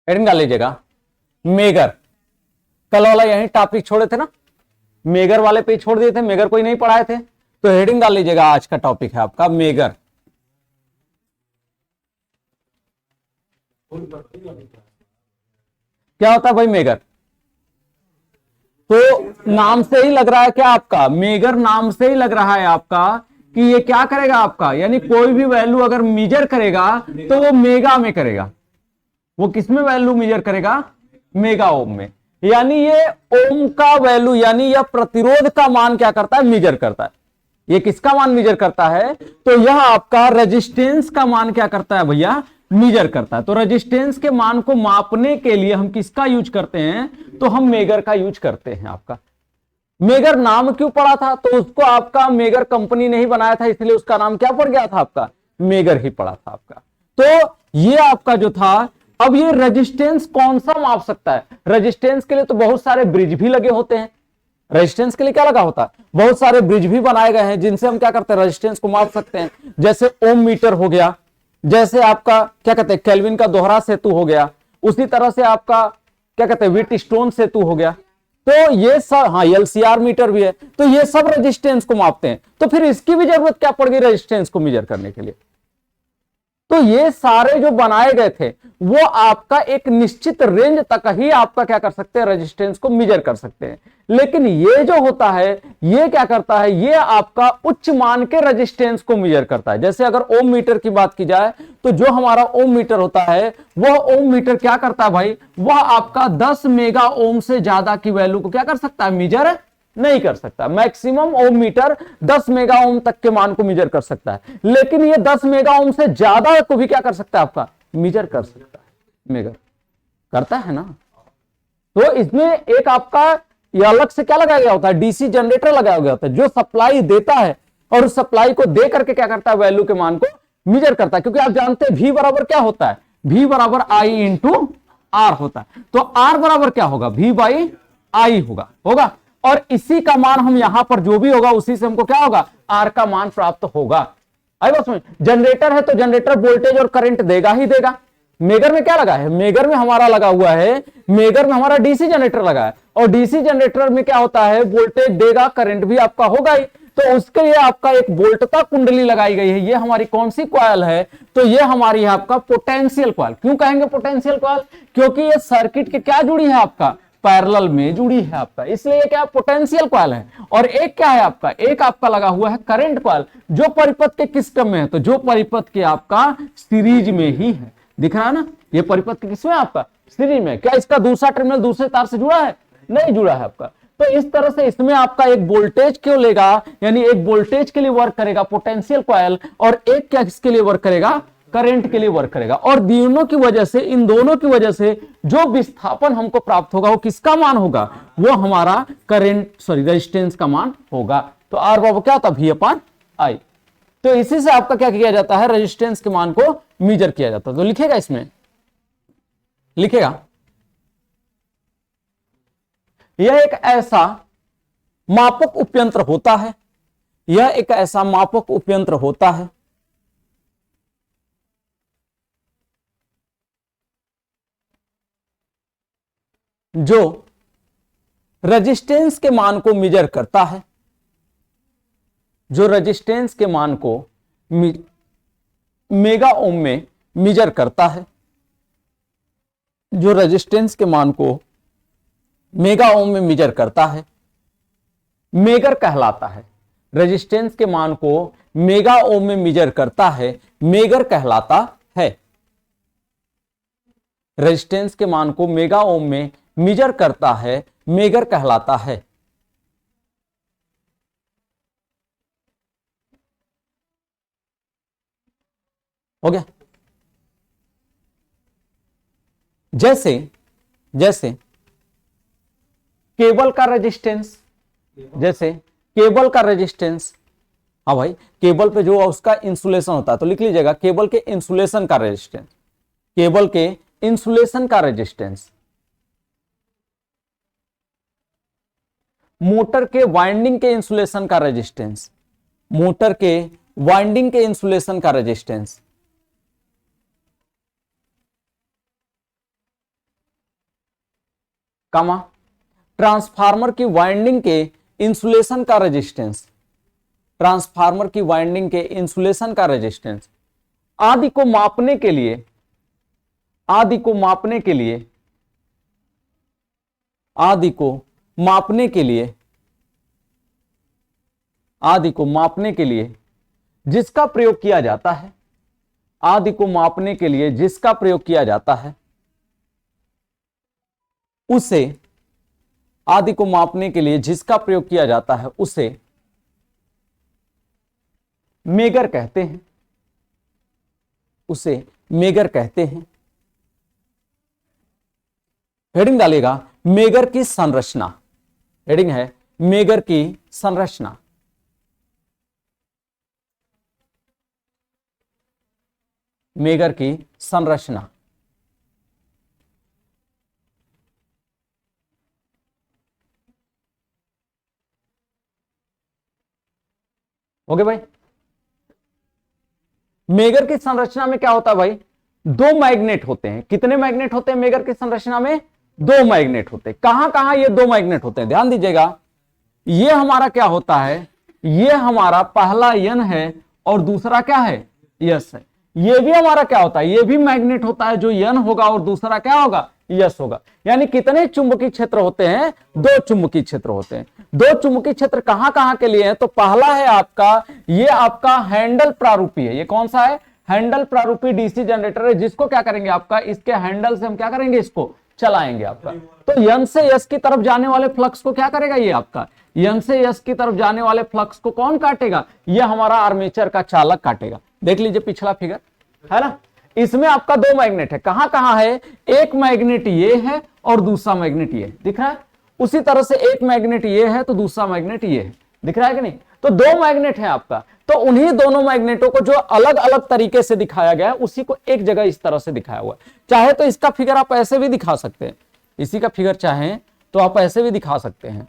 Heading डाल लीजिएगा megger. कल वाला यही टॉपिक छोड़े थे ना, मेगर वाले पे छोड़ दिए थे, मेगर कोई नहीं पढ़ाए थे, तो हेडिंग डाल लीजिएगा आज का टॉपिक है आपका मेगर। क्या होता है भाई मेगर? तो नाम से ही लग रहा है क्या आपका, मेगर नाम से ही लग रहा है आपका कि ये क्या करेगा आपका, यानी कोई भी वैल्यू अगर मेजर करेगा तो वो मेगा में करेगा। वो किसमें वैल्यू मेजर करेगा? मेगा ओम में। यानी ये ओम का वैल्यू, यानी यह प्रतिरोध का मान क्या करता है? मेजर करता है। ये किसका मान मेजर करता है? तो यह आपका रेजिस्टेंस का मान क्या करता है भैया? मेजर करता है। तो रेजिस्टेंस के मान को मापने के लिए हम किसका यूज करते हैं? तो हम मेगर का यूज करते हैं। आपका मेगर नाम क्यों पड़ा था? तो उसको आपका मेगर कंपनी ने ही बनाया था, इसलिए उसका नाम क्या पड़ गया था आपका? मेगर ही पड़ा था आपका। तो ये आपका जो था, अब ये रेजिस्टेंस कौन सा माप सकता है? रेजिस्टेंस के लिए तो बहुत सारे ब्रिज भी लगे होते हैं। रेजिस्टेंस के लिए क्या लगा होता है? बहुत सारे ब्रिज भी बनाए गए हैं जिनसे हम क्या करते हैं? रेजिस्टेंस को माप सकते हैं। जैसे ओम मीटर हो गया, जैसे आपका क्या कहते हैं केल्विन का दोहरा सेतु हो गया, उसी तरह से आपका क्या कहते हैं व्हीटस्टोन सेतु हो गया। तो ये सब, हाँ एलसीआर मीटर भी है। तो ये सब रेजिस्टेंस को मापते हैं। तो फिर इसकी भी जरूरत क्या पड़ गई रेजिस्टेंस को मेजर करने के लिए? तो ये सारे जो बनाए गए थे वो आपका एक निश्चित रेंज तक ही आपका क्या कर सकते हैं? रेजिस्टेंस को मेजर कर सकते हैं। लेकिन ये जो होता है ये क्या करता है? ये आपका उच्च मान के रेजिस्टेंस को मेजर करता है। जैसे अगर ओम मीटर की बात की जाए तो जो हमारा ओम मीटर होता है वह ओम मीटर क्या करता है भाई? वह आपका 10 मेगा ओम से ज्यादा की वैल्यू को क्या कर सकता है? मेजर नहीं कर सकता। मैक्सिमम ओम मीटर 10 मेगा ओम तक के मान को मेजर कर सकता है, लेकिन ये 10 मेगा ओम से ज्यादा को भी क्या कर सकता है? आपका मेजर कर सकता है। मेजर करता है ना। तो इसमें एक आपका ये अलग से क्या लगाया गया होता है? डीसी जनरेटर लगाया गया होता है जो सप्लाई देता है और उस सप्लाई को दे करके क्या करता है? वैल्यू के मान को मेजर करता है। क्योंकि आप जानते हैं V बराबर क्या होता है? V बराबर I इंटू आर होता है। तो R बराबर क्या होगा? V बाई आई होगा। और इसी का मान हम यहां पर जो भी होगा उसी से हमको क्या होगा? आर का मान प्राप्त होगा। आई बात समझ? जनरेटर है तो जनरेटर वोल्टेज और करंट देगा ही देगा। मेगर में क्या लगा है? मेगर में हमारा लगा हुआ है, मेगर में हमारा डीसी जनरेटर लगा है, और डीसी जनरेटर में क्या होता है? वोल्टेज देगा, करंट भी आपका होगा ही। तो उसके लिए आपका एक वोल्टता कुंडली लगाई गई है। ये हमारी कौन सी कॉइल है? तो ये हमारी है आपका पोटेंशियल कॉइल। क्यों कहेंगे पोटेंशियल कॉइल? क्योंकि ये सर्किट के क्या जुड़ी है? आपका पैरेलल में जुड़ी है आपका, इसलिए क्या पोटेंशियल कॉइल है। और एक क्या है आपका? एक आपका लगा हुआ है करंट कॉइल, जो परिपथ के किस क्रम में है? तो जो परिपथ के आपका सीरीज में ही है। दिख रहा है ना? ये परिपथ के किसमें? आपका सीरीज में। क्या इसका दूसरा टर्मिनल दूसरे तार से जुड़ा है? नहीं जुड़ा है आपका। तो इस तरह से इसमें आपका एक वोल्टेज क्यों लेगा, यानी एक वोल्टेज के लिए वर्क करेगा पोटेंशियल कॉइल, और एक क्या किसके लिए वर्क करेगा? करंट के लिए वर्क करेगा। और दोनों की वजह से, इन दोनों की वजह से जो विस्थापन हमको प्राप्त होगा वो किसका मान होगा? वो हमारा रेजिस्टेंस का मान होगा। तो आर बाबू क्या होता? V upon I. तो इसी से आपका क्या किया जाता है? रेजिस्टेंस के मान को मेजर किया जाता है। तो लिखेगा, इसमें लिखेगा यह एक ऐसा मापक उपयंत्र होता है, यह एक ऐसा मापक उपयंत्र होता है जो रेजिस्टेंस के मान को मेजर करता है, जो रेजिस्टेंस के मान को मेगा ओम में मेजर करता है, जो रेजिस्टेंस के मान को मेगा ओम में मेजर करता है, मेगर कहलाता है। रेजिस्टेंस के मान को मेगा ओम में मेजर करता है, मेगर कहलाता है। रेजिस्टेंस के मान को मेगा ओम में मेजर करता है, मेगर कहलाता है। हो गया? जैसे जैसे केबल का रेजिस्टेंस, जैसे केबल का रेजिस्टेंस, हाँ भाई केबल पे जो उसका इंसुलेशन होता है, तो लिख लीजिएगा केबल के इंसुलेशन का रेजिस्टेंस, केबल के इंसुलेशन का रेजिस्टेंस, मोटर के वाइंडिंग के इंसुलेशन का रेजिस्टेंस, मोटर के वाइंडिंग के इंसुलेशन का रेजिस्टेंस, कामा ट्रांसफार्मर की वाइंडिंग के इंसुलेशन का रेजिस्टेंस, ट्रांसफार्मर की वाइंडिंग के इंसुलेशन का रेजिस्टेंस आदि को मापने के लिए, आदि को मापने के लिए, आदि को मापने के लिए, आदि को मापने के लिए जिसका प्रयोग किया जाता है, आदि को मापने के लिए जिसका प्रयोग किया जाता है उसे, आदि को मापने के लिए जिसका प्रयोग किया जाता है उसे मेगर कहते हैं, उसे मेगर कहते हैं। हेडिंग डालिएगा मेगर की संरचना, हेडिंग है मेगर की संरचना। मेगर की संरचना। ओके भाई, मेगर की संरचना में क्या होता है भाई, दो मैग्नेट होते हैं। कितने मैग्नेट होते हैं मेगर की संरचना में? दो मैग्नेट होते हैं। कहां कहां ये दो मैग्नेट होते हैं, ध्यान दीजिएगा। ये हमारा क्या होता है, ये हमारा पहला यन है और दूसरा क्या है, यस है। ये भी हमारा क्या होता है, ये भी मैग्नेट होता है, जो यन होगा और दूसरा क्या होगा, यस होगा। यानी कितने चुंबकीय क्षेत्र होते हैं, दो चुंबकीय क्षेत्र होते हैं। दो चुंबकीय क्षेत्र कहां कहां के लिए है, तो पहला है आपका, ये आपका हैंडल प्रारूपी है। ये कौन सा है, हैंडल प्रारूपी डीसी जनरेटर है, जिसको क्या करेंगे आपका, इसके हैंडल से हम क्या करेंगे, इसको चलाएंगे आपका। तो यन से यस की तरफ जाने वाले फ्लक्स को क्या करेगा, ये आपका यन से यस की तरफ जाने वाले फ्लक्स को कौन काटेगा, ये हमारा आर्मेचर का चालक काटेगा। देख लीजिए पिछला फिगर है ना, इसमें आपका दो मैग्नेट है। कहां कहां है, एक मैग्नेट ये है और दूसरा मैग्नेट ये है, दिख रहा है। उसी तरह से एक मैग्नेट ये है तो दूसरा मैग्नेट ये है, दिख रहा है कि नहीं। तो दो मैग्नेट है आपका, तो उन्हीं दोनों मैग्नेटों को जो अलग अलग तरीके से दिखाया गया है उसी को एक जगह इस तरह से दिखाया हुआ है। चाहे तो इसका फिगर आप ऐसे भी दिखा सकते हैं, इसी का फिगर चाहें तो आप ऐसे भी दिखा सकते हैं।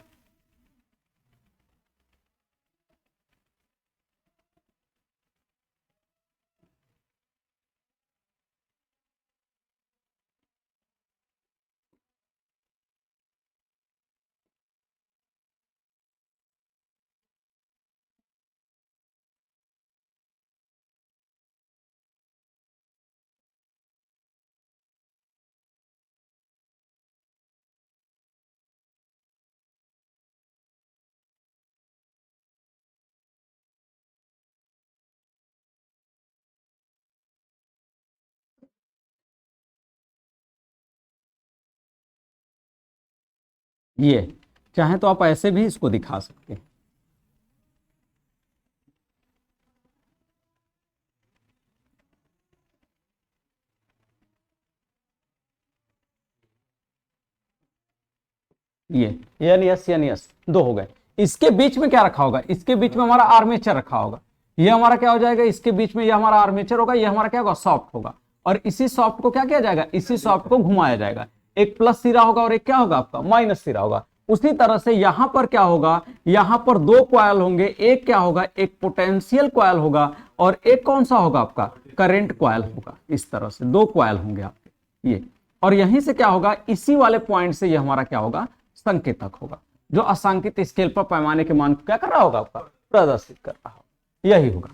ये चाहे तो आप ऐसे भी इसको दिखा सकते हैं। ये एन एस दो हो गए। इसके बीच में क्या रखा होगा, इसके बीच में हमारा आर्मेचर रखा होगा। ये हमारा क्या हो जाएगा, इसके बीच में ये हमारा आर्मेचर होगा, ये हमारा क्या होगा, सॉफ्ट होगा। और इसी सॉफ्ट को क्या किया जाएगा, इसी सॉफ्ट को घुमाया जाएगा। एक प्लस सिरा होगा और एक क्या होगा आपका माइनस सिरा होगा। उसी तरह से यहां पर क्या होगा, यहां पर दो कॉइल होंगे। एक क्या होगा, एक पोटेंशियल कॉइल होगा और एक कौन सा होगा आपका करंट कॉइल होगा। इस तरह से दो कॉइल होंगे आपके ये। और यहीं से क्या होगा, इसी वाले पॉइंट से ये हमारा क्या होगा, संकेतक होगा, जो असांकित स्केल पर पैमाने के मान को क्या कर रहा होगा आपका, प्रदर्शित कर रहा होगा। यही होगा,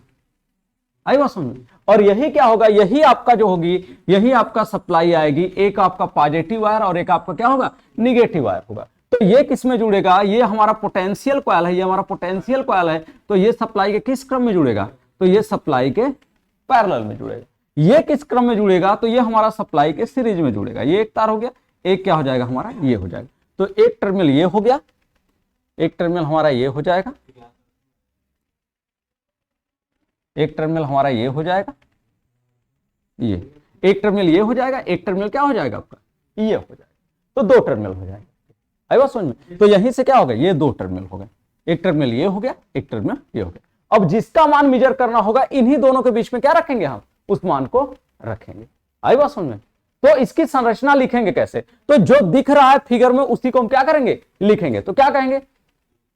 आई बात समझ। और यही क्या होगा, यही आपका जो होगी, यही आपका सप्लाई आएगी। एक आपका पॉजिटिव वायर और एक आपका क्या होगा, निगेटिव वायर होगा। तो ये किस में जुड़ेगा, ये हमारा पोटेंशियल कॉइल है, ये हमारा पोटेंशियल कॉइल है। तो ये सप्लाई के किस क्रम में जुड़ेगा, तो ये सप्लाई के पैरेलल में जुड़ेगा। ये किस क्रम में जुड़ेगा, तो ये हमारा सप्लाई के सीरीज में जुड़ेगा। ये एक तार हो गया, एक क्या हो जाएगा हमारा, ये हो जाएगा। तो एक टर्मिनल ये हो गया, एक टर्मिनल हमारा ये हो जाएगा, एक टर्मिनल हमारा ये हो जाएगा, ये एक टर्मिनल ये हो जाएगा, एक टर्मिनल क्या हो जाएगा आपका, ये हो जाएगा। तो दो टर्मिनल हो जाएगा, आई बात समझ में। तो यहीं से क्या हो गया, ये दो टर्मिनल हो गए। एक टर्मिनल ये हो गया, एक टर्मिनल ये हो गया। अब जिसका मान मेजर करना होगा, इन्हीं दोनों के बीच में क्या रखेंगे, हम उस मान को रखेंगे। आई बात समझ में। तो इसकी संरचना लिखेंगे कैसे, तो जो दिख रहा है फिगर में उसी को हम क्या करेंगे, लिखेंगे। तो क्या कहेंगे,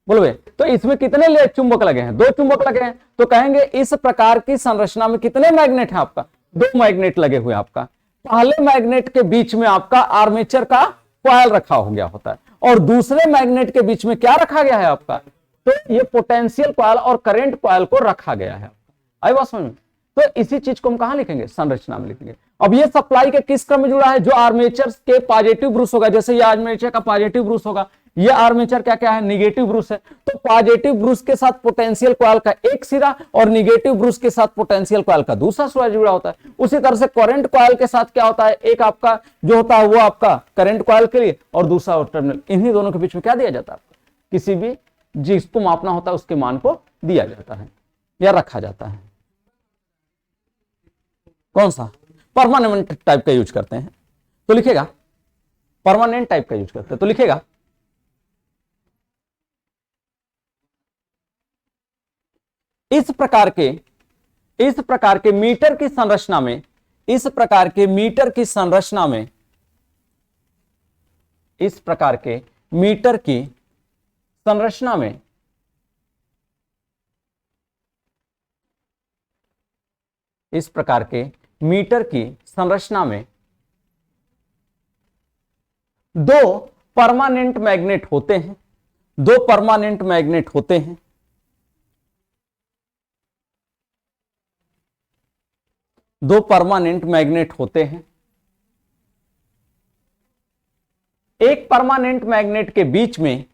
बोलो। तो इसमें कितने चुंबक लगे हैं, दो चुंबक लगे हैं। तो कहेंगे इस प्रकार की संरचना में कितने मैग्नेट हैं आपका, दो मैग्नेट लगे हुए आपका। पहले मैग्नेट के बीच में आपका आर्मेचर का कॉयल रखा हो गया होता है, और दूसरे मैग्नेट के बीच में क्या रखा गया है आपका, तो ये पोटेंशियल कॉयल और करंट कॉयल को रखा गया है। आई बात समझ में? तो इसी चीज को हम कहां लिखेंगे, संरचना में लिखेंगे। अब ये सप्लाई के किस क्रम में जुड़ा है, जो आर्मेचर के पॉजिटिव ब्रूस होगा, जैसे ये आर्मेचर का पॉजिटिव ब्रूस होगा, ये आर्मेचर क्या क्या है, निगेटिव ब्रूस है, तो पॉजिटिव ब्रूस के साथ पोटेंशियल कॉइल का एक सिरा और निगेटिव ब्रूस के साथ पोटेंशियल कॉइल का दूसरा सिरा जुड़ा होता है। उसी तरह से करंट कॉइल के साथ क्या होता है, एक आपका जो होता है वो आपका करंट कॉइल के लिए और दूसरा टर्मिनल, इन्हीं दोनों के बीच में क्या दिया जाता है, किसी भी जिसको मापना होता है उसके मान को दिया जाता है या रखा जाता है। कौन सा, परमानेंट टाइप का यूज करते हैं, तो लिखेगा परमानेंट टाइप का यूज करते हैं, तो लिखेगा इस प्रकार के मीटर की संरचना में, इस प्रकार के मीटर की संरचना में, इस प्रकार के मीटर की संरचना में इस प्रकार के मीटर की संरचना में दो परमानेंट मैग्नेट होते हैं, दो परमानेंट मैग्नेट होते हैं, दो परमानेंट मैग्नेट होते हैं। एक परमानेंट मैग्नेट के बीच में,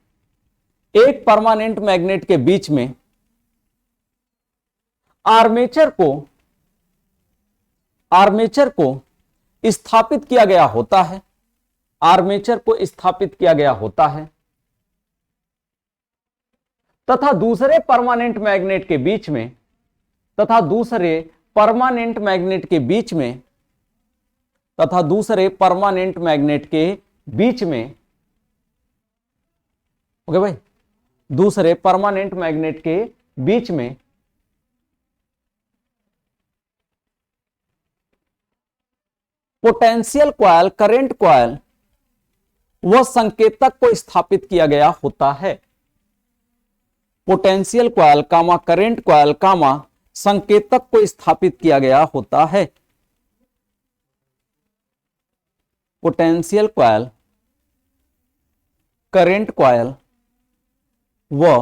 एक परमानेंट मैग्नेट के बीच में आर्मेचर को स्थापित किया गया होता है, आर्मेचर को स्थापित किया गया होता है, तथा दूसरे परमानेंट मैग्नेट के बीच में, तथा दूसरे परमानेंट मैग्नेट के बीच में, तथा दूसरे परमानेंट मैग्नेट के बीच में, ओके भाई, दूसरे परमानेंट मैग्नेट के बीच में पोटेंशियल कॉइल, करंट कॉइल व संकेतक को स्थापित किया गया होता है। पोटेंशियल कॉइल कामा करंट कॉइल कामा संकेतक को स्थापित किया गया होता है। पोटेंशियल कॉइल, करंट कॉइल व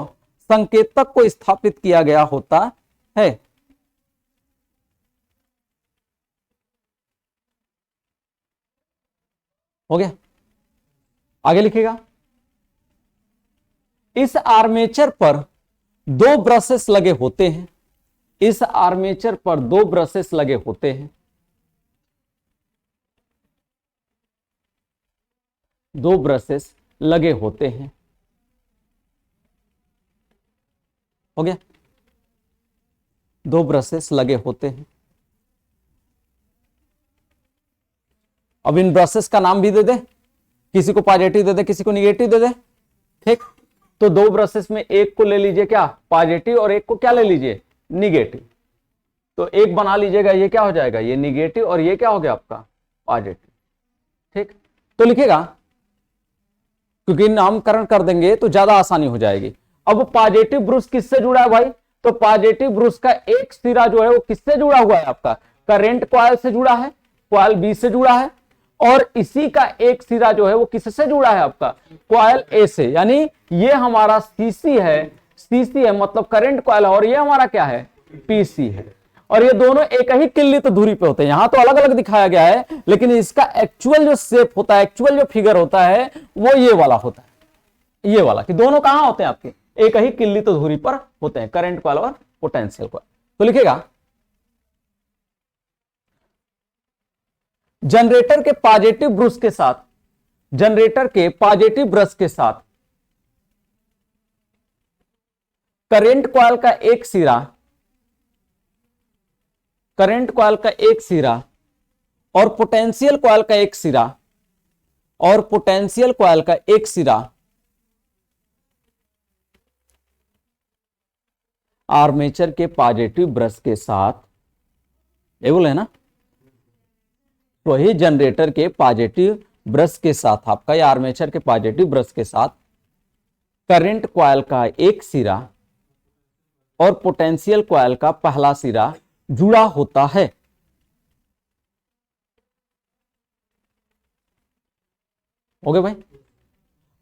संकेतक को स्थापित किया गया होता है। हो गया, आगे लिखिएगा। इस आर्मेचर पर दो ब्रशेस लगे होते हैं, इस आर्मेचर पर दो ब्रशेस लगे होते हैं, दो ब्रशेस लगे होते हैं। हो गया, दो ब्रशेस लगे होते हैं। अब इन ब्रशेस का नाम भी दे दे, किसी को पॉजिटिव दे दे, किसी को निगेटिव दे दे, ठीक। तो दो ब्रशेस में एक को ले लीजिए क्या, पॉजिटिव, और एक को क्या ले लीजिए, निगेटिव। तो एक बना लीजिएगा, ये क्या हो जाएगा, ये निगेटिव, और ये क्या हो गया आपका पॉजिटिव, ठीक। तो लिखेगा, क्योंकि नामकरण कर देंगे तो ज्यादा आसानी हो जाएगी। अब पॉजिटिव ब्रश किससे जुड़ा है भाई, तो पॉजिटिव ब्रश का एक सिरा जो है वो किससे जुड़ा हुआ है, आपका करंट कॉइल से जुड़ा है, कॉइल बी से जुड़ा है, और इसी का एक सिरा जो है वो किससे जुड़ा है, आपका कॉइल ए से। यानी ये हमारा सीसी है, सीसी है मतलब करंट कॉइल है, और ये हमारा क्या है, पीसी है। और ये दोनों एक ही किल्ली तो दूरी पे होते हैं, यहां तो अलग अलग दिखाया गया है, लेकिन इसका एक्चुअल जो शेप होता है, एक्चुअल जो फिगर होता है वो ये वाला होता है, ये वाला, कि दोनों कहां होते हैं आपके, एक ही किल्ली तो दूरी पर होते हैं, करंट कॉइल और पोटेंशियल कॉइल। तो लिखेगा, जनरेटर के पॉजिटिव ब्रश के साथ, जनरेटर के पॉजिटिव ब्रश के साथ करंट कॉइल का एक सिरा, करंट कॉइल का एक सिरा और पोटेंशियल कॉइल का एक सिरा, और पोटेंशियल कॉइल का एक सिरा आर्मेचर के पॉजिटिव ब्रश के साथ, ये बोले ना, वही जनरेटर के पॉजिटिव ब्रश के साथ आपका, या आर्मेचर के पॉजिटिव ब्रश के साथ करंट कॉइल का एक सिरा और पोटेंशियल कॉइल का पहला सिरा जुड़ा होता है। हो गए भाई।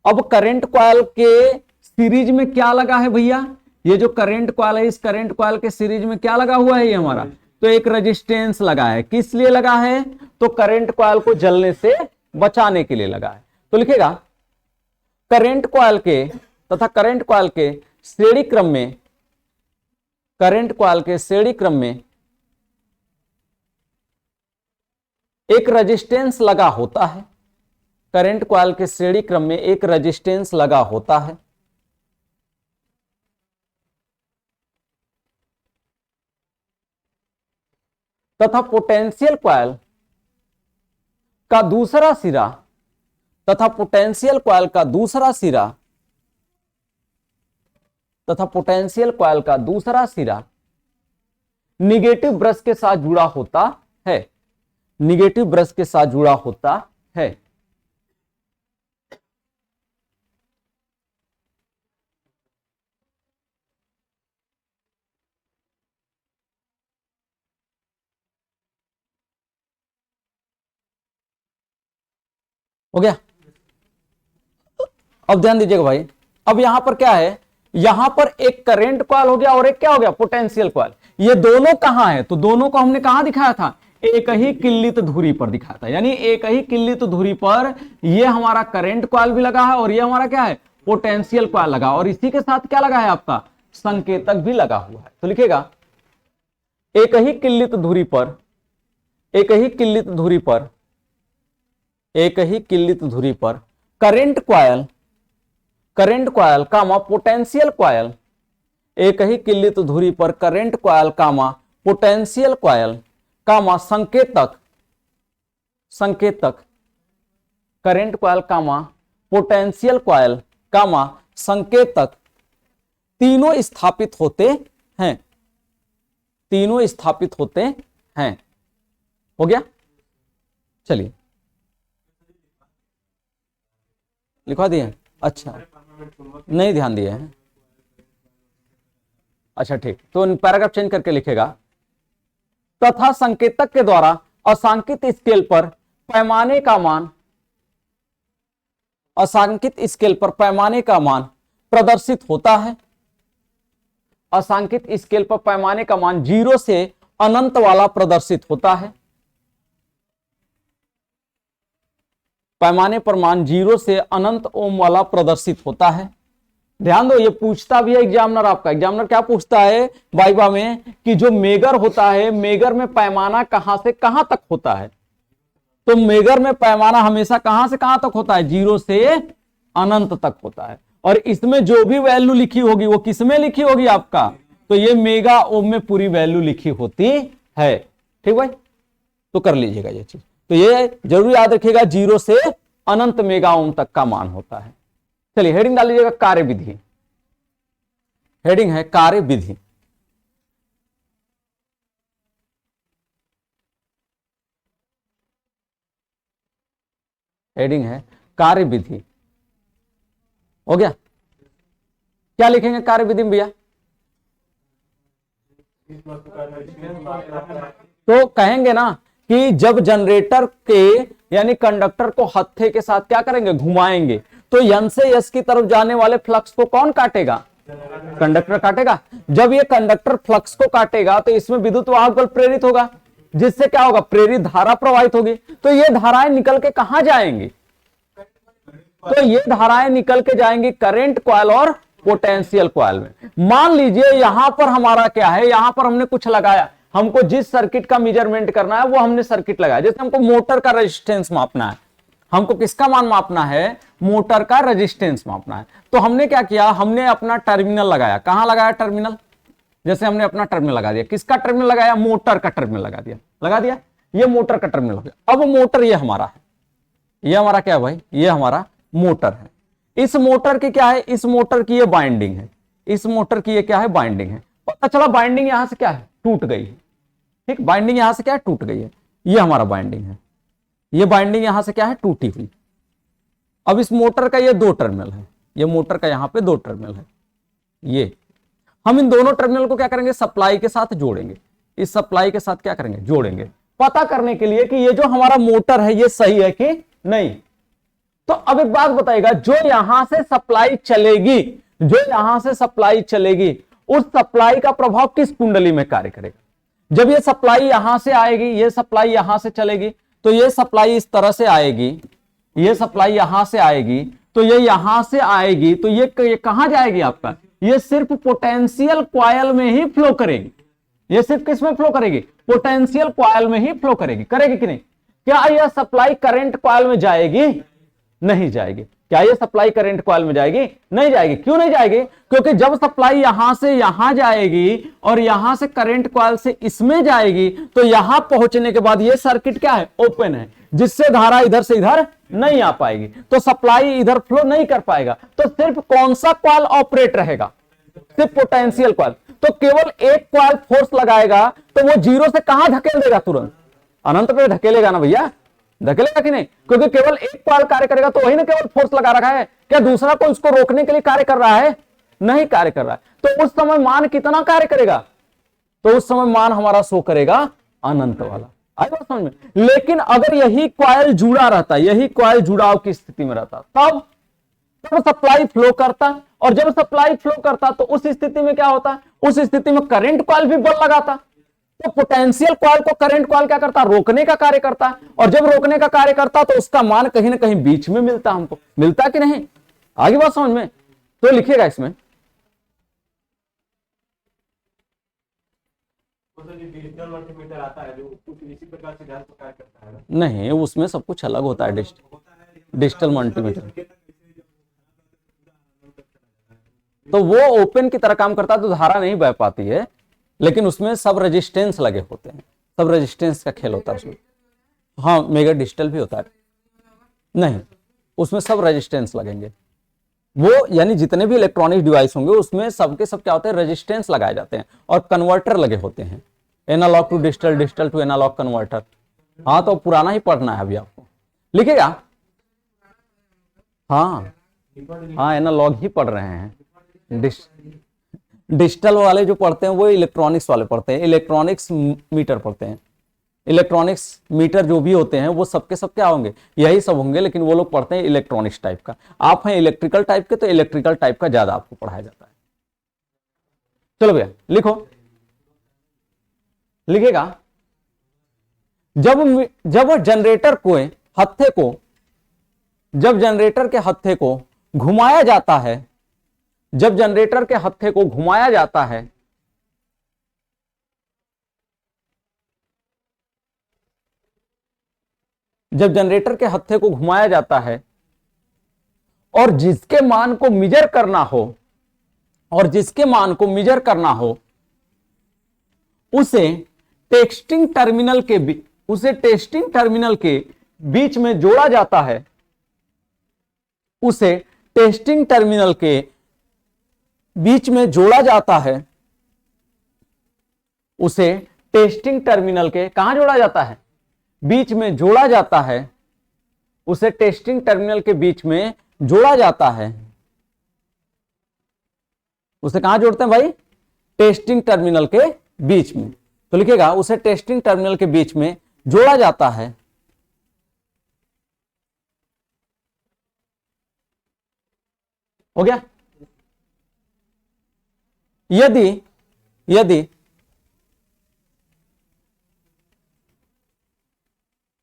अब करंट कॉइल के सीरीज में क्या लगा है भैया, ये जो करंट कॉइल है, इस करंट कॉइल के सीरीज में क्या लगा हुआ है ये हमारा, तो एक रेजिस्टेंस लगा है। किस लिए लगा है, तो करंट कॉइल को जलने से बचाने के लिए लगा है। तो लिखेगा करंट कॉइल के तथा करंट कॉइल के श्रेणी क्रम में, करंट कॉइल के श्रेणी क्रम में एक रेजिस्टेंस लगा होता है। करंट कॉइल के श्रेणी क्रम में एक रेजिस्टेंस लगा होता है। तथा पोटेंशियल कॉइल का दूसरा सिरा, तथा पोटेंशियल कॉइल का दूसरा सिरा, तथा पोटेंशियल कॉइल का दूसरा सिरा निगेटिव ब्रश के साथ जुड़ा होता है, निगेटिव ब्रश के साथ जुड़ा होता है। हो गया। अब ध्यान दीजिएगा भाई, अब यहां पर क्या है, यहां पर एक करंट कॉइल हो गया और एक क्या हो गया, पोटेंशियल कॉइल। ये दोनों कहां है, तो दोनों को हमने कहां दिखाया था, एक ही किल्लित धुरी पर दिखाया था। यानी एक ही किल्लित धुरी पर ये हमारा करंट कॉइल भी लगा है और ये हमारा क्या है, पोटेंशियल कॉइल लगा, और इसी के साथ क्या लगा है आपका, संकेतक भी लगा हुआ है। तो लिखेगा एक ही किल्लित धुरी पर, एक ही किल्लित धुरी पर, एक ही किल्लित धुरी पर करंट कॉइल, करंट कॉइल कामा पोटेंशियल कॉइल, एक ही किल्लित धुरी पर करंट कॉइल कामा पोटेंशियल कॉइल कामा संकेतक, संकेतक करंट कॉइल कामा पोटेंशियल कॉइल कामा संकेतक तीनों स्थापित होते हैं, तीनों स्थापित होते हैं। हो गया। चलिए लिखवा दिए, अच्छा नहीं ध्यान दिए हैं, अच्छा ठीक, तो पैराग्राफ चेंज करके लिखेगा तथा संकेतक के द्वारा असांकित स्केल पर पैमाने का मान, असांकित स्केल पर पैमाने का मान प्रदर्शित होता है। असांकित स्केल पर पैमाने का मान 0 से अनंत वाला प्रदर्शित होता है। पैमाने पर मान 0 से अनंत ओम वाला प्रदर्शित होता है। ध्यान दो, ये पूछता भी है एग्जामिनर आपका, एग्जामिनर क्या पूछता है वाइवा में कि जो मेगर होता है, मेगर में पैमाना कहां से कहां तक होता है, तो मेगर में पैमाना हमेशा कहां से कहां तक होता है, 0 से अनंत तक होता है। और इसमें जो भी वैल्यू लिखी होगी वो किसमें लिखी होगी आपका, तो ये मेगा ओम में पूरी वैल्यू लिखी होती है। ठीक भाई, तो कर लीजिएगा ये चीज, तो ये जरूर याद रखिएगा 0 से अनंत मेगा ओम तक का मान होता है। चलिए हेडिंग डाल लीजिएगा कार्य विधि, हेडिंग है कार्य विधि। हेडिंग है कार्य विधि। हो गया। क्या लिखेंगे कार्य विधि में भैया, तो कहेंगे ना कि जब जनरेटर के यानी कंडक्टर को हत्थे के साथ क्या करेंगे, घुमाएंगे, तो यन से यस की तरफ जाने वाले फ्लक्स को कौन काटेगा, कंडक्टर काटेगा। जब ये कंडक्टर फ्लक्स को काटेगा तो इसमें विद्युत वाहक बल प्रेरित होगा, जिससे क्या होगा, प्रेरित धारा प्रवाहित होगी। तो ये धाराएं निकल के कहां जाएंगी, तो ये धाराएं निकल के जाएंगी करंट कॉइल और पोटेंशियल कॉइल में। मान लीजिए यहां पर हमारा क्या है, यहां पर हमने कुछ लगाया, हमको जिस सर्किट का मेजरमेंट करना है वो हमने सर्किट लगाया। जैसे हमको मोटर का रेजिस्टेंस मापना है, हमको किसका मान मापना है, मोटर का रेजिस्टेंस मापना है। तो हमने क्या किया, हमने अपना टर्मिनल लगाया। कहां लगाया टर्मिनल, जैसे हमने अपना टर्मिनल लगा दिया, किसका टर्मिनल लगाया, मोटर का टर्मिनल लगा दिया, ये मोटर का टर्मिनल हो गया। अब मोटर ये हमारा है, ये हमारा क्या है भाई, ये हमारा मोटर है। इस मोटर की क्या है, इस मोटर की ये बाइंडिंग है, इस मोटर की ये क्या है, बाइंडिंग है। पता चला बाइंडिंग यहां से क्या है, टूट गई है। ठीक, बाइंडिंग यहां से क्या है, टूट गई है। ये हमारा बाइंडिंग है, ये बाइंडिंग यहां से क्या है, टूटी हुई। अब इस मोटर का ये 2 टर्मिनल है, ये मोटर का यहां पे 2 टर्मिनल है। ये हम इन दोनों टर्मिनल को क्या करेंगे, सप्लाई के साथ जोड़ेंगे। इस सप्लाई के साथ क्या करेंगे, जोड़ेंगे, पता करने के लिए कि ये जो हमारा मोटर है ये सही है कि नहीं। तो अब एक बात बताइएगा, जो यहां से सप्लाई चलेगी, जो यहां से सप्लाई चलेगी, उस सप्लाई का प्रभाव किस कुंडली में कार्य करेगा? जब ये सप्लाई यहां से आएगी, ये सप्लाई यहां से चलेगी, तो ये सप्लाई इस तरह से आएगी, ये सप्लाई यहां से आएगी, तो ये यहां से आएगी, तो ये कहां जाएगी आपका? ये सिर्फ पोटेंशियल कॉइल में ही फ्लो करेगी। ये सिर्फ किस में फ्लो करेगी? पोटेंशियल कॉइल में ही फ्लो करेगी। करेगी कि नहीं? क्या यह सप्लाई करंट कॉइल में जाएगी? नहीं जाएगी। क्या ये सप्लाई करंट कॉइल में जाएगी? नहीं जाएगी। क्यों नहीं जाएगी? क्योंकि जब सप्लाई यहां से यहां जाएगी और यहां से करंट कॉइल से इसमें जाएगी, तो यहां पहुंचने के बाद ये सर्किट क्या है? ओपन है, जिससे धारा इधर से इधर नहीं आ पाएगी, तो सप्लाई इधर फ्लो नहीं कर पाएगा। तो सिर्फ कौन सा कॉइल ऑपरेट रहेगा? सिर्फ पोटेंशियल कॉइल। तो केवल एक कॉइल फोर्स लगाएगा तो वो जीरो से कहां धकेल देगा? तुरंत अनंत पे धकेलेगा ना भैया, धकेलेगा कि नहीं? क्योंकि केवल एक कॉइल कार्य करेगा, तो वही ना केवल फोर्स लगा रखा है। क्या दूसरा कोई उसको रोकने के लिए कार्य कर रहा है? नहीं कार्य कर रहा है। तो उस समय मान कितना कार्य करेगा? तो उस समय मान हमारा शो करेगा अनंत वाला। आई बात समझ में? लेकिन अगर यही कॉइल जुड़ा रहता, यही कॉइल जुड़ाव की स्थिति में रहता, तब सप्लाई फ्लो करता, और जब सप्लाई फ्लो करता तो उस स्थिति में क्या होता? उस स्थिति में करंट कॉइल भी बल लगाता। तो पोटेंशियल कॉइल को करंट कॉइल क्या करता? रोकने का कार्य करता। और जब रोकने का कार्य करता तो उसका मान कहीं ना कहीं बीच में मिलता, हमको मिलता कि नहीं? आगे बात समझ में? तो लिखिएगा इसमें डिजिटल मल्टीमीटर आता है जो कुछ इसी प्रकार से ध्यान प्रकार करता है। नहीं, उसमें सब कुछ अलग होता है। डिजिटल मल्टीमीटर तो वो ओपन की तरह काम करता है, तो धारा नहीं बह पाती है, लेकिन उसमें सब रेजिस्टेंस लगे होते हैं, सब रेजिस्टेंस का खेल होता है उसमें। हाँ, मेगा डिजिटल भी होता है। नहीं, उसमें सब रेजिस्टेंस लगेंगे। वो यानी जितने भी इलेक्ट्रॉनिक डिवाइस होंगे उसमें सबके सब क्या होते हैं? रेजिस्टेंस लगाए जाते हैं और कन्वर्टर लगे होते हैं। Analogue to digital, digital to analogue converter. हाँ, तो पुराना ही पढ़ना है अभी आपको। लिखेगा? हाँ हाँ, एनालॉग ही पढ़ रहे हैं। डिजिटल वाले जो पढ़ते हैं वो इलेक्ट्रॉनिक्स वाले पढ़ते हैं, इलेक्ट्रॉनिक्स मीटर पढ़ते हैं। इलेक्ट्रॉनिक्स मीटर जो भी होते हैं वो सबके सब क्या होंगे? यही सब होंगे, लेकिन वो लोग पढ़ते हैं इलेक्ट्रॉनिक्स टाइप का। आप हैं इलेक्ट्रिकल टाइप के, तो इलेक्ट्रिकल टाइप का ज्यादा आपको पढ़ाया जाता है। चलो भैया लिखो, लिखेगा जब जनरेटर को हत्थे को, जब जनरेटर के हत्थे को घुमाया जाता है, जब जनरेटर के हत्थे को घुमाया जाता है, जब जनरेटर के हत्थे को घुमाया जाता है और जिसके मान को मेजर करना हो, और जिसके मान को मेजर करना हो, उसे टेस्टिंग टर्मिनल के बीच में जोड़ा जाता है, उसे टेस्टिंग टर्मिनल के बीच में जोड़ा जाता है, उसे टेस्टिंग टर्मिनल के कहां जोड़ा जाता है? बीच में जोड़ा जाता है, उसे टेस्टिंग टर्मिनल के बीच में जोड़ा जाता है। उसे कहां जोड़ते हैं भाई? टेस्टिंग टर्मिनल के बीच में। तो लिखेगा उसे टेस्टिंग टर्मिनल के बीच में जोड़ा जाता है। हो गया? यदि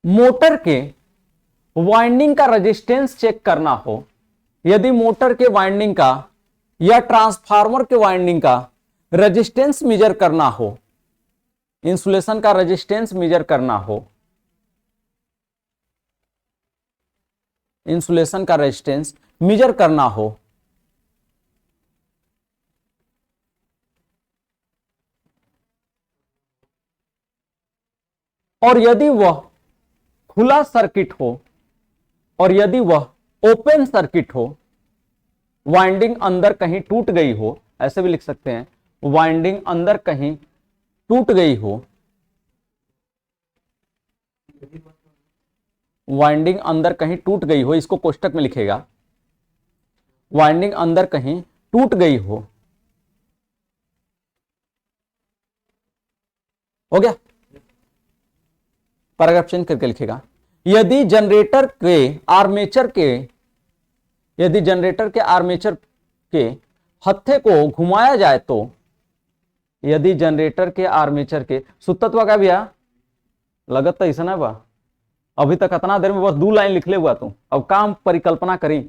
मोटर के वाइंडिंग का रेजिस्टेंस चेक करना हो, यदि मोटर के वाइंडिंग का या ट्रांसफार्मर के वाइंडिंग का रेजिस्टेंस मेजर करना हो, इंसुलेशन का रेजिस्टेंस मेजर करना हो, इंसुलेशन का रेजिस्टेंस मेजर करना हो, और यदि वह खुला सर्किट हो, और यदि वह ओपन सर्किट हो, वाइंडिंग अंदर कहीं टूट गई हो, ऐसे भी लिख सकते हैं, वाइंडिंग अंदर कहीं टूट गई हो, वाइंडिंग अंदर कहीं टूट गई हो, इसको कोष्टक में लिखेगा, वाइंडिंग अंदर कहीं टूट गई हो गया? पैराग्राफ चेंज करके लिखेगा, यदि जनरेटर के आर्मेचर के यदि जनरेटर के आर्मेचर के हत्थे को घुमाया जाए तो, यदि जनरेटर के आर्मेचर के सूत्रत्व का भैया लगत तो ऐसा ना बा, अभी तक इतना देर में बस 2 लाइन लिख ले हुआ तू, अब काम परिकल्पना करी।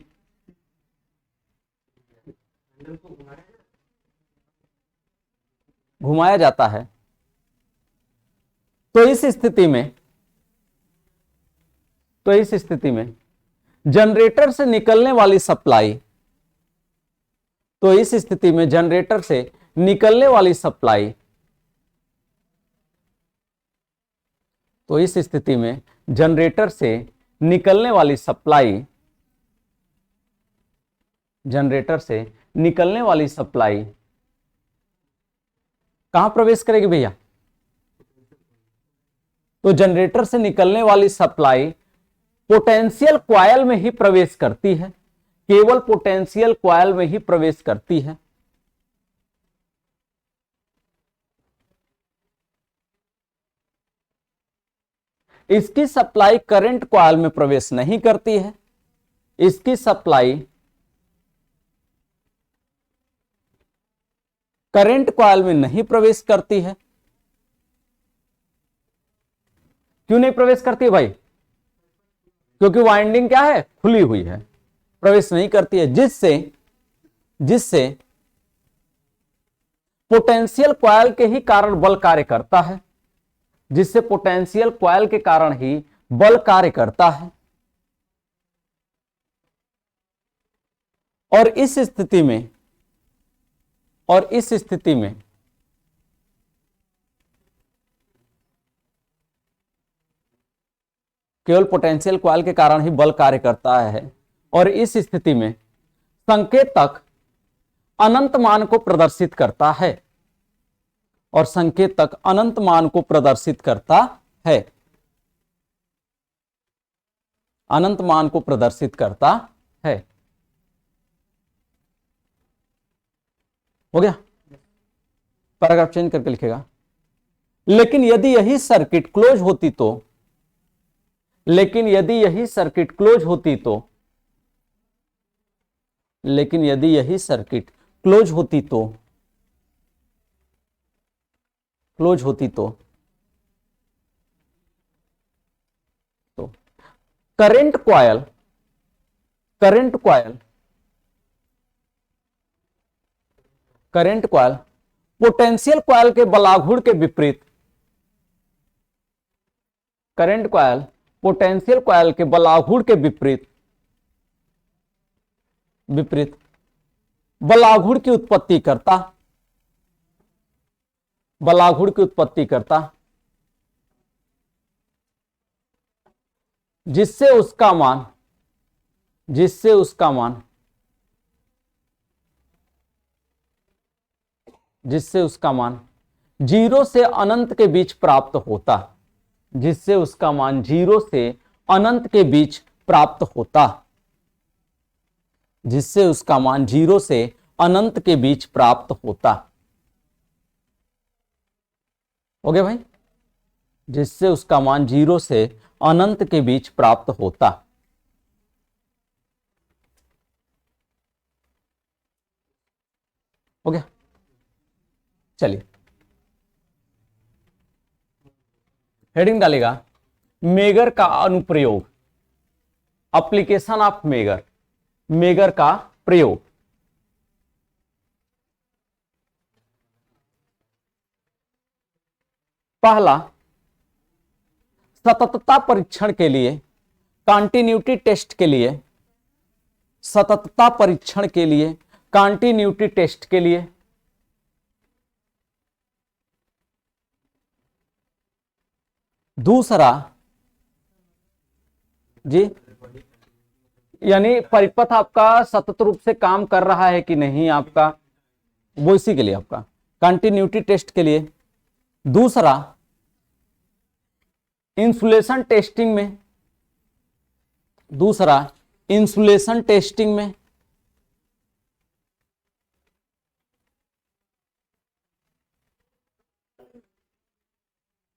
घुमाया जाता है तो इस स्थिति में जनरेटर से निकलने वाली सप्लाई, तो इस स्थिति में जनरेटर से निकलने वाली सप्लाई, तो इस स्थिति में जनरेटर से निकलने वाली सप्लाई, जनरेटर से निकलने वाली सप्लाई कहां प्रवेश करेगी भैया? तो जनरेटर से निकलने वाली सप्लाई पोटेंशियल कॉइल में ही प्रवेश करती है, केवल पोटेंशियल कॉइल में ही प्रवेश करती है। इसकी सप्लाई करंट कॉइल में प्रवेश नहीं करती है, इसकी सप्लाई करंट कॉइल में नहीं प्रवेश करती है। क्यों नहीं प्रवेश करती है भाई? क्योंकि वाइंडिंग क्या है? खुली हुई है, प्रवेश नहीं करती है, जिससे पोटेंशियल कॉइल के ही कारण बल कार्य करता है, जिससे पोटेंशियल कॉइल के कारण ही बल कार्य करता है। और इस स्थिति में केवल पोटेंशियल कॉइल के कारण ही बल कार्य करता है, और इस स्थिति में संकेतक अनंत मान को प्रदर्शित करता है, और संकेतक अनंत मान को प्रदर्शित करता है, अनंत मान को प्रदर्शित करता है। हो गया? पैराग्राफ चेंज करके लिखेगा। लेकिन यदि यही सर्किट क्लोज होती तो, लेकिन यदि यही सर्किट क्लोज होती तो, लेकिन यदि यही सर्किट क्लोज होती तो, क्लोज होती तो current coil, current coil, current coil potential coil के बलाघूर्ण के विपरीत, करंट कॉइल पोटेंशियल कॉइल के बलाघूर्ण के विपरीत बलाघूर्ण की उत्पत्ति करता, बलाघूर्ण की उत्पत्ति करता, जिससे उसका मान, जिससे उसका मान, जिससे उसका मान 0 से अनंत के बीच प्राप्त होता, जिससे उसका मान 0 से अनंत के बीच प्राप्त होता, जिससे उसका मान 0 से अनंत के बीच प्राप्त होता। हो गया भाई? जिससे उसका मान 0 से अनंत के बीच प्राप्त होता। हो गया? चलिए हेडिंग डालेगा मेगर का अनुप्रयोग, एप्लीकेशन ऑफ मेगर, मेगर का प्रयोग। पहला, सततता परीक्षण के लिए, कॉन्टिन्यूटी टेस्ट के लिए, सततता परीक्षण के लिए, कॉन्टिन्यूटी टेस्ट के लिए। दूसरा जी, यानी परिपथ आपका सतत रूप से काम कर रहा है कि नहीं आपका, वो इसी के लिए आपका कंटिन्यूटी टेस्ट के लिए। दूसरा, इंसुलेशन टेस्टिंग में, दूसरा इंसुलेशन टेस्टिंग में।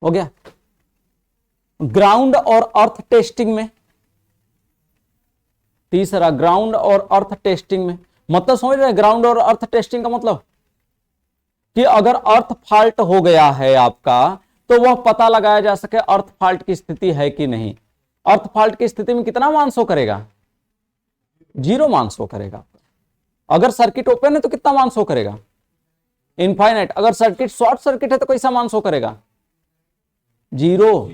हो गया? ग्राउंड और अर्थ टेस्टिंग में, तीसरा ग्राउंड और अर्थ टेस्टिंग में, मतलब समझ रहे हैं ग्राउंड और अर्थ टेस्टिंग का मतलब कि अगर अर्थ फॉल्ट हो गया है आपका तो वह पता लगाया जा सके अर्थ फॉल्ट की स्थिति है कि नहीं। अर्थ फॉल्ट की स्थिति में कितना मान शो करेगा, 0 मान शो करेगा। अगर सर्किट ओपन है तो कितना मान शो करेगा, इनफाइनाइट। अगर सर्किट शॉर्ट सर्किट है तो कैसा मान शो करेगा, 0।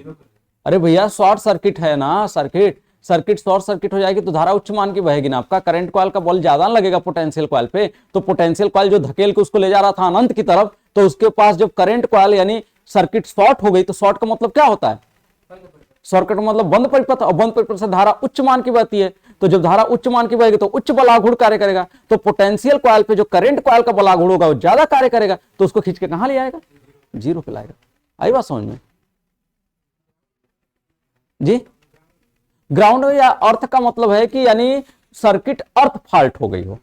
अरे भैया शॉर्ट सर्किट है ना, सर्किट शॉर्ट सर्किट हो जाएगी तो धारा उच्च मान की बहेगी ना। आपका करंट कॉइल का बल ज्यादा लगेगा पोटेंशियल कॉइल पे, तो पोटेंशियल कॉइल जो धकेल के उसको ले जा रहा था अनंत की तरफ, तो उसके पास जब करंट कॉइल यानी सर्किट शॉर्ट हो गई, तो शॉर्ट का मतलब क्या होता है, सर्किट मतलब बंद परिपथ, और बंद परिपथ से धारा उच्च मान की बहती है। तो जब धारा उच्च मान की बहेगी तो उच्च बलाघूर्ण कार्य करेगा, तो पोटेंशियल कॉइल पे जो करंट कॉइल का बलाघूर्ण होगा वो ज्यादा कार्य करेगा, तो उसको खींच के कहां ले आएगा, 0 पे लाएगा। आई बात समझ में जी। ग्राउंड या अर्थ का मतलब है कि यानी सर्किट अर्थ फॉल्ट हो गई हो,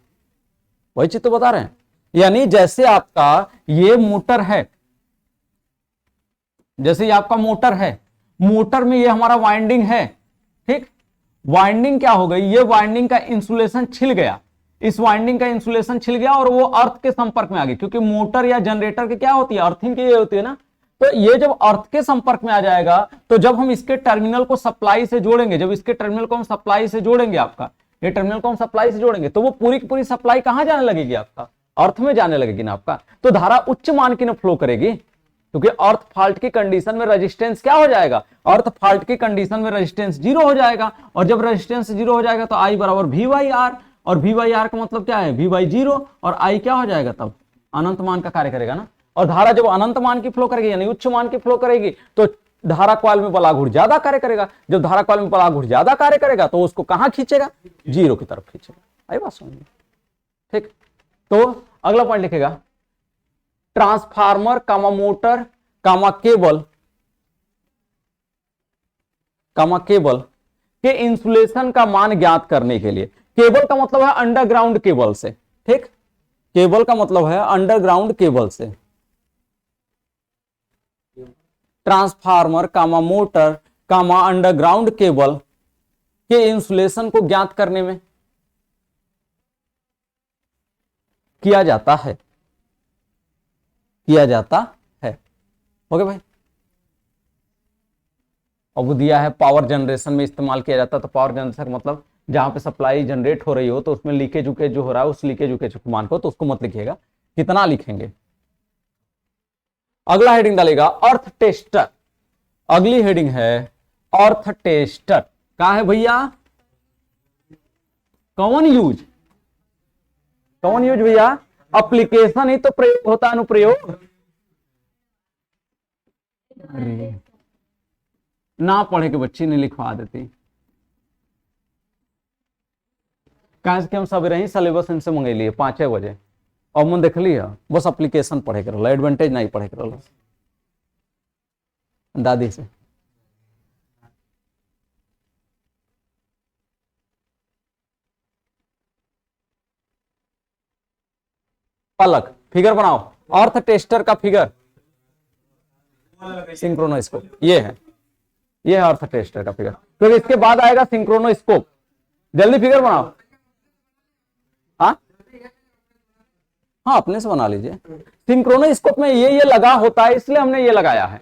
वही चीज तो बता रहे हैं। यानी जैसे आपका ये मोटर है, जैसे ये आपका मोटर है, मोटर में ये हमारा वाइंडिंग है, ठीक। वाइंडिंग क्या हो गई, ये वाइंडिंग का इंसुलेशन छिल गया, इस वाइंडिंग का इंसुलेशन छिल गया और वो अर्थ के संपर्क में आ गई, क्योंकि मोटर या जनरेटर की क्या होती है, अर्थिंग की ये होती है ना। तो ये जब अर्थ के संपर्क में आ जाएगा, तो जब हम इसके टर्मिनल को सप्लाई से जोड़ेंगे, जब इसके टर्मिनल को हम सप्लाई से जोड़ेंगे, आपका ये टर्मिनल को हम सप्लाई से जोड़ेंगे, तो वो पूरी की पूरी सप्लाई कहां जाने लगेगी, आपका अर्थ में जाने लगेगी ना आपका। तो धारा उच्च मान की ना फ्लो करेगी, क्योंकि अर्थ फॉल्ट की कंडीशन में रेजिस्टेंस क्या हो जाएगा, अर्थ फॉल्ट की कंडीशन में रेजिस्टेंस 0 हो जाएगा, और जब रेजिस्टेंस 0 हो जाएगा तो I बराबर V/R, और V/R का मतलब क्या है, V/0, और I क्या हो जाएगा, तब अनंत मान का कार्य करेगा ना। और धारा जब अनंत मान की फ्लो करेगी यानी उच्च मान की फ्लो करेगी, तो धारा कॉइल में बलाघूर्ण ज्यादा कार्य करेगा। जब धारा कॉइल में बलाघूर्ण ज्यादा कार्य करेगा तो उसको कहां खींचेगा, 0 की तरफ खींचेगा। आई बात समझ में, ठीक। तो अगला पॉइंट लिखेगा, ट्रांसफार्मर कामा मोटर कामा केबल के इंसुलेशन का मान ज्ञात करने के लिए, केबल का मतलब है अंडरग्राउंड केबल से, ठीक। केबल का मतलब है अंडरग्राउंड केबल से। ट्रांसफार्मर कामा मोटर कामा अंडरग्राउंड केबल के इंसुलेशन को ज्ञात करने में किया जाता है। ओके भाई। अब वो दिया है पावर जनरेशन में इस्तेमाल किया जाता है, तो पावर जनरेशन मतलब जहां पे सप्लाई जनरेट हो रही हो तो उसमें लीकेज उकेज जो हो रहा है, उस लीकेज उकेज मान को तो उसको मत लिखिएगा, कितना लिखेंगे। अगला हेडिंग डालेगा अर्थ टेस्टर। अगली हेडिंग है अर्थ टेस्टर। क्या है भैया, कौन यूज भैया, एप्लीकेशन ही तो प्रयोग होता है, अनुप्रयोग। अरे ना पढ़े के बच्ची ने लिखवा देती, कहा कि हम सब रही सिलेबस इनसे मंगे लिए 5 बजे, और मन देख लिया बस एप्लीकेशन पढ़े कर, एडवांटेज नहीं पढ़े कर दादी से। पलक फिगर बनाओ, अर्थ टेस्टर का फिगर, सिंक्रोनोस्कोप ये है अर्थ टेस्टर का फिगर। तो इसके बाद आएगा सिंक्रोनोस्कोप, जल्दी फिगर बनाओ। हाँ अपने से बना लीजिए। सिंक्रोनोस्कोप में ये लगा होता है, इसलिए हमने ये लगाया है।